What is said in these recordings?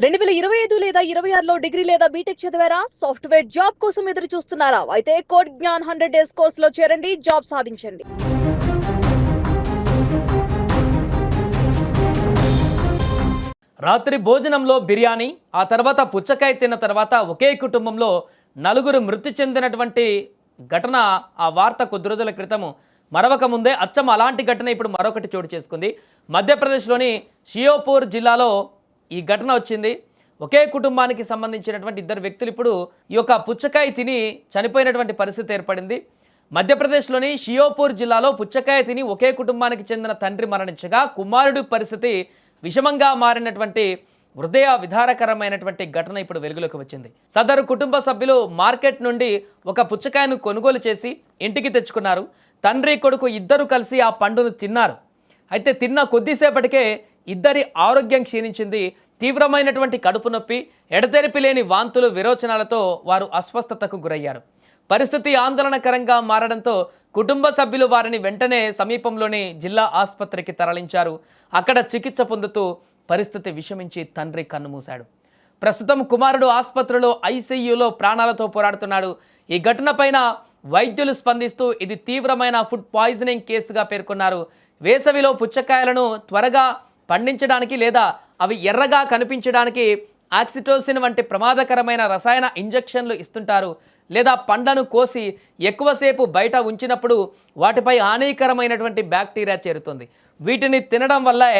2025 లేదా 26లో డిగ్రీ లేదా బీటెక్ చదివారా? సాఫ్ట్‌వేర్ జాబ్ కోసం ఎదురు చూస్తున్నారా? అయితే కోడ్ జ్ఞాన్ 100 డేస్ కోర్సులో చేరండి, జాబ్ సాధించండి. రాత్రి భోజనంలో బిర్యానీ, ఆ తర్వాత పుచ్చకాయ తిన్న తర్వాత ఒకే కుటుంబంలో నలుగురు మృతి చెందినటువంటి ఘటన, ఆ వార్త కొద్ది రోజుల క్రితం మరవక ముందే అచ్చం అలాంటి ఘటన ఇప్పుడు మరొకటి చోటు చేసుకుంది. మధ్యప్రదేశ్లోని షియోపూర్ జిల్లాలో ఈ ఘటన వచ్చింది. ఒకే కుటుంబానికి సంబంధించినటువంటి ఇద్దరు వ్యక్తులు ఇప్పుడు ఈ యొక్క పుచ్చకాయ తిని చనిపోయినటువంటి పరిస్థితి ఏర్పడింది. మధ్యప్రదేశ్లోని షియోపూర్ జిల్లాలో పుచ్చకాయ తిని ఒకే కుటుంబానికి చెందిన తండ్రి మరణించగా కుమారుడి పరిస్థితి విషమంగా మారినటువంటి హృదయ విధారకరమైనటువంటి ఘటన ఇప్పుడు వెలుగులోకి వచ్చింది. సదరు కుటుంబ సభ్యులు మార్కెట్ నుండి ఒక పుచ్చకాయను కొనుగోలు చేసి ఇంటికి తెచ్చుకున్నారు. తండ్రి కొడుకు ఇద్దరు కలిసి ఆ పండును తిన్నారు. అయితే తిన్న కొద్దిసేపటికే ఇద్దరి ఆరోగ్యం క్షీణించింది. తీవ్రమైనటువంటి కడుపు నొప్పి, ఎడతెరిపి లేని వాంతులు, విరోచనాలతో వారు అస్వస్థతకు గురయ్యారు. పరిస్థితి ఆందోళనకరంగా మారడంతో కుటుంబ సభ్యులు వారిని వెంటనే సమీపంలోని జిల్లా ఆసుపత్రికి తరలించారు. అక్కడ చికిత్స పొందుతూ పరిస్థితి విషమించి తండ్రి కన్నుమూశాడు. ప్రస్తుతం కుమారుడు ఆసుపత్రిలో ఐసీయూలో ప్రాణాలతో పోరాడుతున్నాడు. ఈ ఘటనపైన వైద్యులు స్పందిస్తూ ఇది తీవ్రమైన ఫుడ్ పాయిజనింగ్ కేసుగా పేర్కొన్నారు. వేసవిలో పుచ్చకాయలను త్వరగా పండించడానికి లేదా అవి ఎర్రగా కనిపించడానికి ఆక్సిటోసిన్ వంటి ప్రమాదకరమైన రసాయన ఇంజెక్షన్లు ఇస్తుంటారు. లేదా పండ్లను కోసి ఎక్కువసేపు బయట ఉంచినప్పుడు వాటిపై హానికరమైనటువంటి బ్యాక్టీరియా చేరుతుంది. వీటిని తినడం వల్లే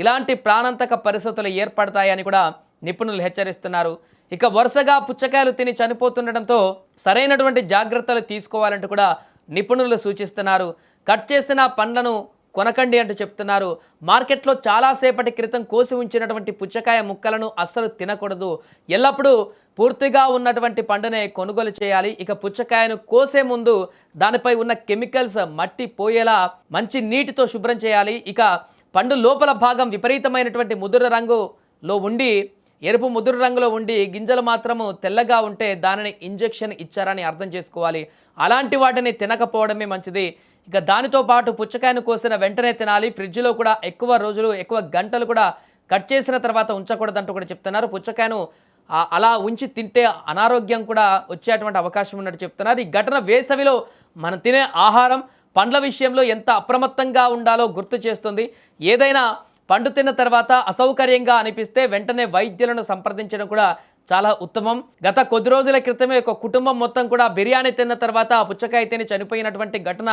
ఇలాంటి ప్రాణాంతక పరిస్థితులు ఏర్పడతాయని కూడా నిపుణులు హెచ్చరిస్తున్నారు. ఇక వరుసగా పుచ్చకాయలు తిని చనిపోతుండటంతో సరైనటువంటి జాగ్రత్తలు తీసుకోవాలంటూ కూడా నిపుణులు సూచిస్తున్నారు. కట్ చేసిన పండ్లను కొనకండి అంటూ చెప్తున్నారు. మార్కెట్లో చాలాసేపటి క్రితం కోసి ఉంచినటువంటి పుచ్చకాయ ముక్కలను అస్సలు తినకూడదు. ఎల్లప్పుడూ పూర్తిగా ఉన్నటువంటి పండునే కొనుగోలు చేయాలి. ఇక పుచ్చకాయను కోసే ముందు దానిపై ఉన్న కెమికల్స్ మట్టి పోయేలా మంచి నీటితో శుభ్రం చేయాలి. ఇక పండు లోపల భాగం విపరీతమైనటువంటి ముదురు రంగులో ఉండి, ఎరుపు ముదురు రంగులో ఉండి గింజలు మాత్రము తెల్లగా ఉంటే దానిని ఇంజెక్షన్ ఇచ్చారని అర్థం చేసుకోవాలి. అలాంటి వాటిని తినకపోవడమే మంచిది. ఇక దానితో పాటు పుచ్చకాయను కోసిన వెంటనే తినాలి. ఫ్రిడ్జ్లో కూడా ఎక్కువ రోజులు, ఎక్కువ గంటలు కూడా కట్ చేసిన తర్వాత ఉంచకూడదంటూ కూడా చెప్తున్నారు. పుచ్చకాయను అలా ఉంచి తింటే అనారోగ్యం కూడా వచ్చేటువంటి అవకాశం ఉన్నట్టు చెప్తున్నారు. ఈ ఘటన వేసవిలో మనం తినే ఆహారం, పండ్ల విషయంలో ఎంత అప్రమత్తంగా ఉండాలో గుర్తు చేస్తుంది. ఏదైనా పండు తిన్న తర్వాత అసౌకర్యంగా అనిపిస్తే వెంటనే వైద్యులను సంప్రదించడం కూడా చాలా ఉత్తమం. గత కొద్ది రోజుల క్రితమే ఒక కుటుంబం మొత్తం కూడా బిర్యానీ తిన్న తర్వాత పుచ్చకాయ తిని చనిపోయినటువంటి ఘటన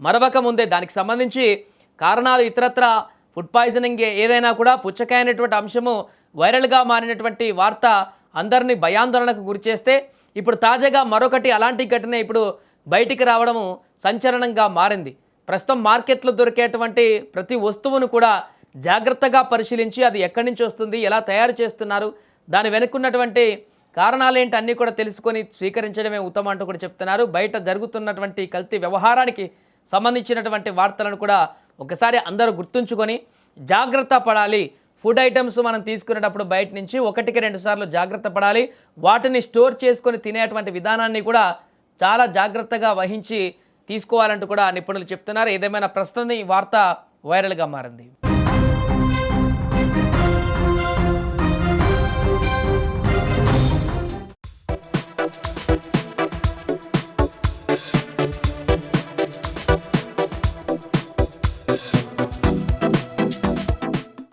మరవక ముందే దానికి సంబంధించి కారణాలు ఇతరత్ర ఫుడ్ పాయిజనింగ్ ఏదైనా కూడా పుచ్చకాయ అనేటువంటి అంశము వైరల్గా మారినటువంటి వార్త అందరినీ భయాందోళనకు గురిచేస్తే ఇప్పుడు తాజాగా మరొకటి అలాంటి ఘటన ఇప్పుడు బయటికి రావడము సంచలనంగా మారింది. ప్రస్తుతం మార్కెట్లో దొరికేటువంటి ప్రతి వస్తువును కూడా జాగ్రత్తగా పరిశీలించి అది ఎక్కడి నుంచి వస్తుంది, ఎలా తయారు చేస్తున్నారు, దాని వెనుకున్నటువంటి కారణాలేంటి అన్నీ కూడా తెలుసుకొని స్వీకరించడమే ఉత్తమం అంటూ కూడా చెప్తున్నారు. బయట జరుగుతున్నటువంటి కల్తీ వ్యవహారానికి సంబంధించినటువంటి వార్తలను కూడా ఒకసారి అందరూ గుర్తుంచుకొని జాగ్రత్త పడాలి. ఫుడ్ ఐటమ్స్ మనం తీసుకునేటప్పుడు బయట నుంచి 1-2 సార్లు జాగ్రత్త పడాలి. వాటిని స్టోర్ చేసుకొని తినేటువంటి విధానాన్ని కూడా చాలా జాగ్రత్తగా వహించి తీసుకోవాలంటూ కూడా నిపుణులు చెప్తున్నారు. ఏదేమైనా ప్రస్తుతం ఈ వార్త వైరల్గా మారింది.